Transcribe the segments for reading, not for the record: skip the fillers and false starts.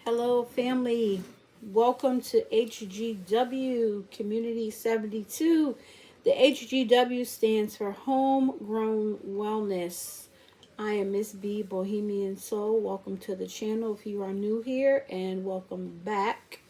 Hello, family. Welcome to HGW Community 72. The HGW stands for Homegrown Wellness. I am Miss B, Bohemian Soul. Welcome to the channel if you are new here, and welcome back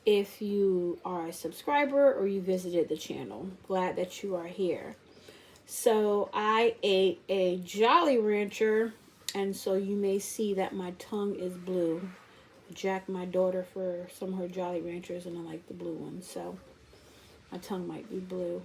if you are a subscriber or you visited the channel. Glad that you are here. So, I ate a Jolly Rancher, and so you may see that my tongue is blue. Jack my daughter for some of her Jolly Ranchers, and I like the blue ones, so my tongue might be blue.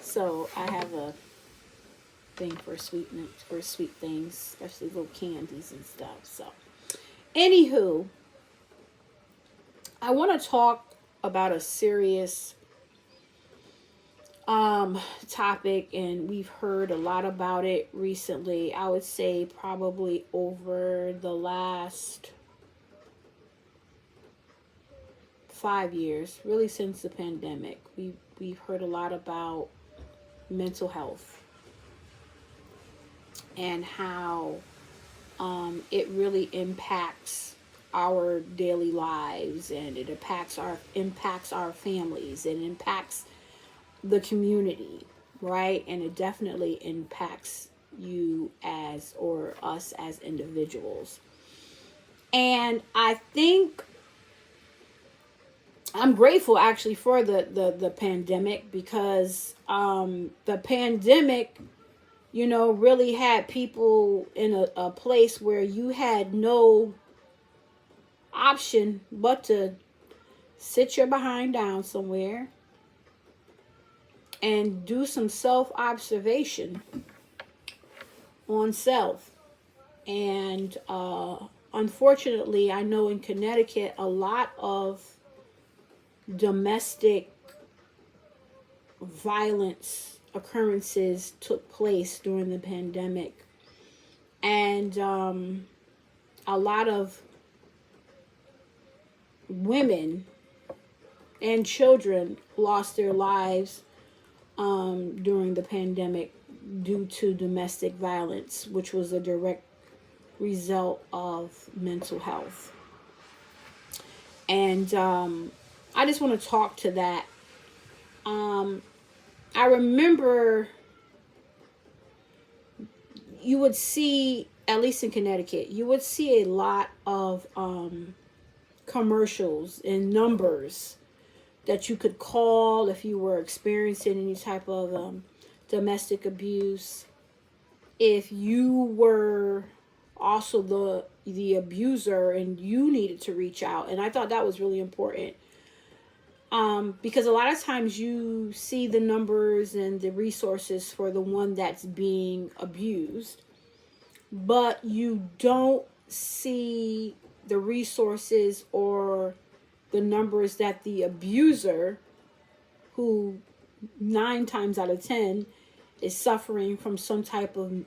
So I have a thing for sweet things, especially little candies and stuff. So, anywho, I want to talk about a serious topic, and we've heard a lot about it recently. I would say probably over the last 5 years, really since the pandemic. We've heard a lot about mental health and how it really impacts our daily lives, and it impacts our families, and impacts the community, right? And it definitely impacts you as or us as individuals. And I think I'm grateful actually for the pandemic, because the pandemic, really had people in a place where you had no option but to sit your behind down somewhere and do some self-observation on self. And unfortunately, I know in Connecticut, a lot of domestic violence occurrences took place during the pandemic, and a lot of women and children lost their lives during the pandemic due to domestic violence, which was a direct result of mental health. And I just want to talk to that. I remember you would see, at least in Connecticut, you would see a lot of commercials and numbers that you could call if you were experiencing any type of domestic abuse. If you were also the abuser and you needed to reach out. And I thought that was really important. Because a lot of times you see the numbers and the resources for the one that's being abused, but you don't see the resources or the numbers that the abuser, who 9 times out of 10 is suffering from some type of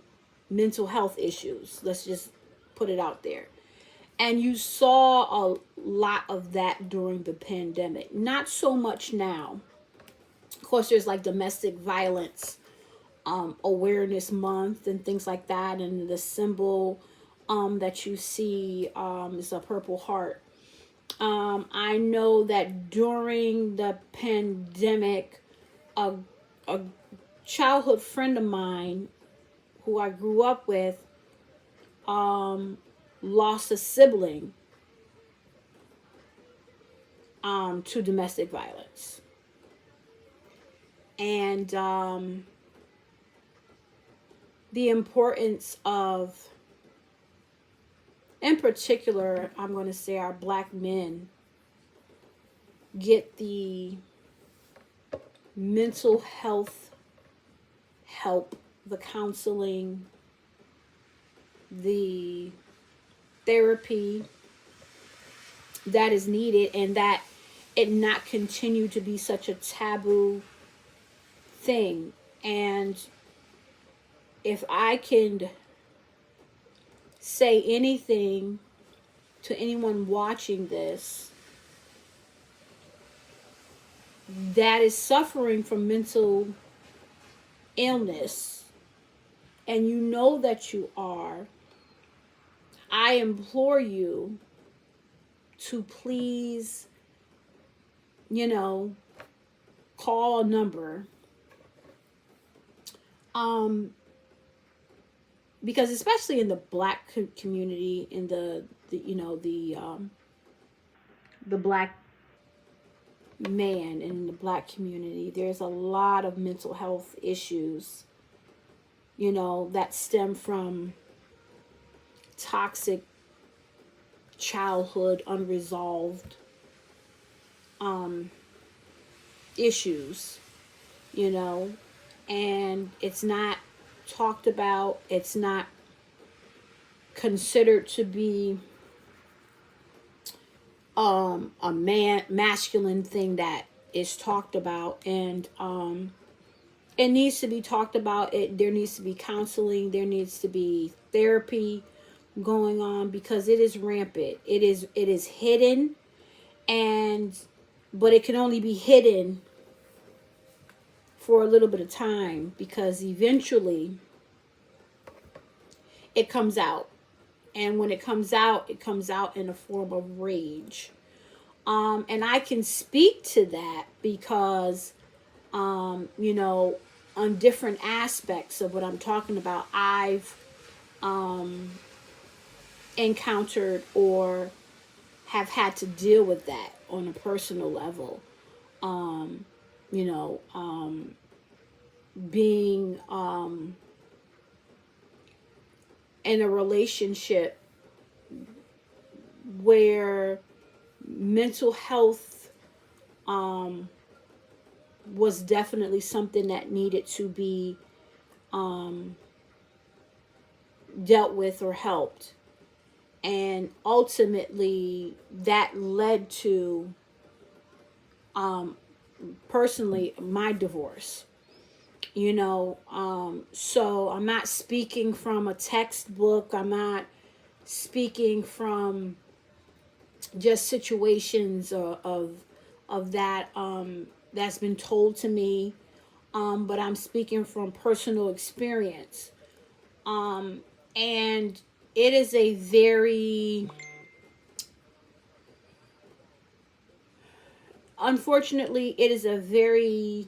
mental health issues. Let's just put it out there. And you saw a lot of that during the pandemic. Not so much now. Of course, there's like domestic violence awareness month and things like that. And the symbol that you see is a Purple Heart. I know that during the pandemic, a childhood friend of mine who I grew up with lost a sibling to domestic violence. And the importance of, in particular, I'm going to say our Black men get the mental health help, the counseling, the therapy that is needed, and that it not continue to be such a taboo thing. And if I can say anything to anyone watching this that is suffering from mental illness, and you know that you are, I implore you to please, you know, call a number. Because especially in the black community, in the you know, the black man in the black community, there's a lot of mental health issues, you know, that stem from toxic childhood unresolved issues, you know, and it's not talked about, it's not considered to be a masculine thing that is talked about, and it needs to be talked about. There needs to be counseling, there needs to be therapy going on, because it is rampant. It is hidden, and but it can only be hidden for a little bit of time, because eventually it comes out. And when it comes out in a form of rage. And I can speak to that because, you know, on different aspects of what I'm talking about, I've encountered or have had to deal with that on a personal level. You know, being in a relationship where mental health was definitely something that needed to be dealt with or helped. And ultimately that led to personally my divorce. You know, so I'm not speaking from a textbook. I'm not speaking from just situations of that that's been told to me, but I'm speaking from personal experience. And it is a very, unfortunately, it is a very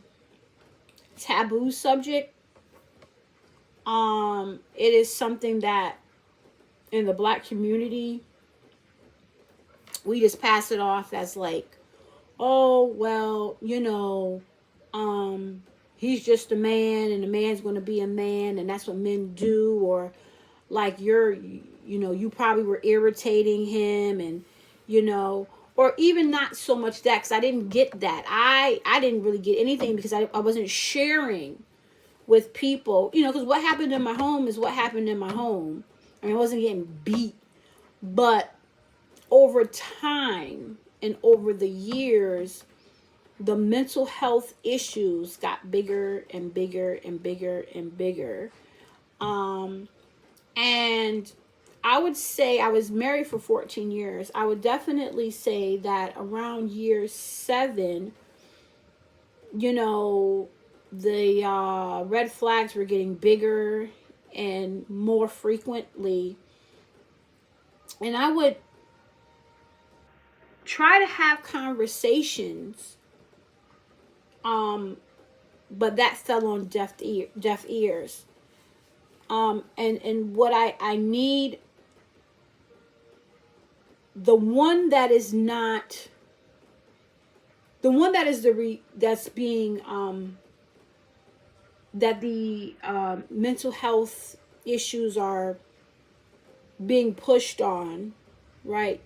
taboo subject. It is something that in the black community, we just pass it off as like, oh, well, you know, he's just a man and a man's going to be a man and that's what men do. Or like you know, you probably were irritating him, and, you know, or even not so much that, because I didn't get that. I didn't really get anything because I wasn't sharing with people, you know, because what happened in my home is what happened in my home. I mean, I wasn't getting beat, but over time and over the years, the mental health issues got bigger and bigger and bigger and bigger. And I would say I was married for 14 years. I would definitely say that around year 7, you know, the red flags were getting bigger and more frequently. And I would try to have conversations, but that fell on deaf ears. And what I need, the one that is not, the one that is that's being that the mental health issues are being pushed on, right?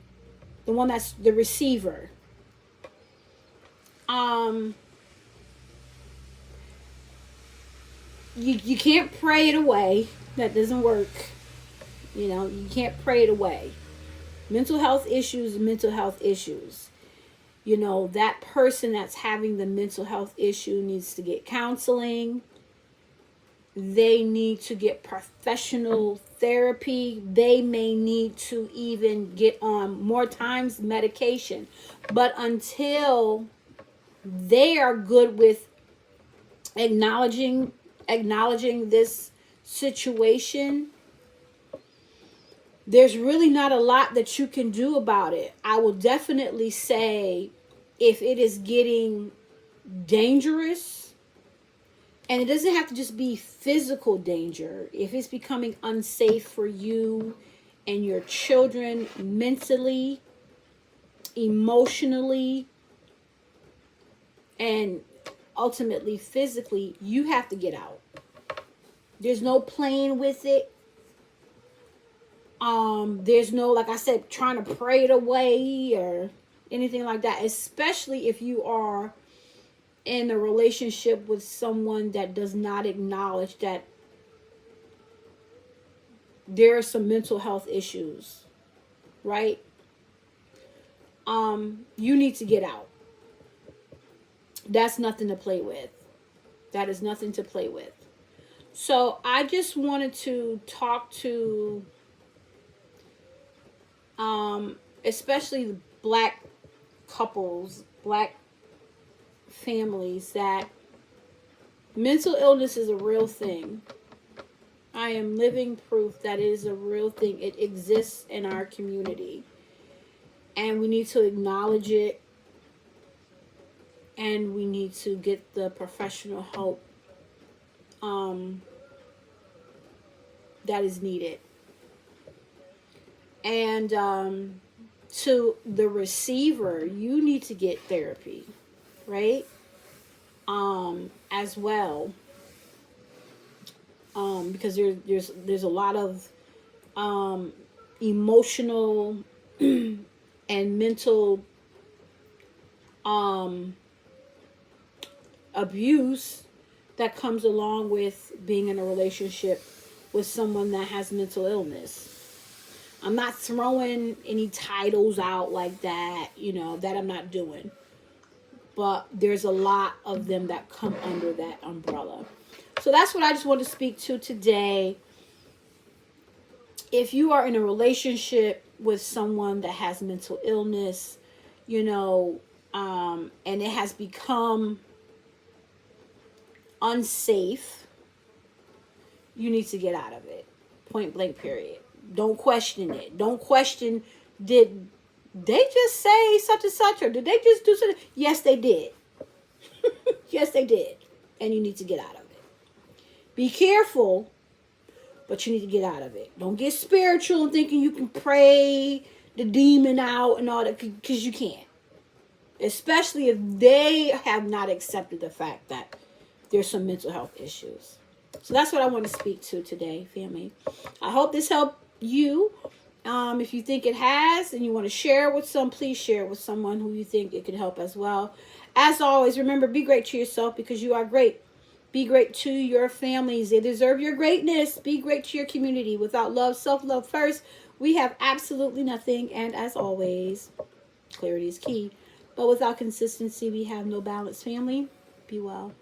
The one that's the receiver. You can't pray it away. That doesn't work. You know, you can't pray it away. Mental health issues, mental health issues. You know, that person that's having the mental health issue needs to get counseling. They need to get professional therapy. They may need to even get on more times medication. But until they are good with acknowledging this situation, there's really not a lot that you can do about it. I will definitely say if it is getting dangerous, and it doesn't have to just be physical danger, if it's becoming unsafe for you and your children mentally, emotionally, and ultimately physically, you have to get out. There's no playing with it. There's no, like I said, trying to pray it away or anything like that, especially if you are in a relationship with someone that does not acknowledge that there are some mental health issues, right? You need to get out. That's nothing to play with. That is nothing to play with. So I just wanted to talk to especially black couples, black families, that mental illness is a real thing. I am living proof that it is a real thing. It exists in our community. And we need to acknowledge it. And we need to get the professional help that is needed. And to the receiver, you need to get therapy, right? As well. Because there's a lot of emotional and mental abuse that comes along with being in a relationship with someone that has mental illness. I'm not throwing any titles out like that, that I'm not doing. But there's a lot of them that come under that umbrella. So that's what I just want to speak to today. If you are in a relationship with someone that has mental illness, and it has become unsafe, you need to get out of it. Point blank, period. Don't question it. Don't question, did they just say such and such, or did they just do something? Yes, they did. Yes, they did. And you need to get out of it. Be careful, but you need to get out of it. Don't get spiritual and thinking you can pray the demon out and all that, because you can't. Especially if they have not accepted the fact that there's some mental health issues. So that's what I want to speak to today, family. I hope this helped you. If you think it has and you want to share it with please share it with someone who you think it could help as well. As always, remember, be great to yourself because you are great. Be great to your families. They deserve your greatness. Be great to your community. Without love, self-love first, we have absolutely nothing. And as always, clarity is key. But without consistency, we have no balance, family. Be well.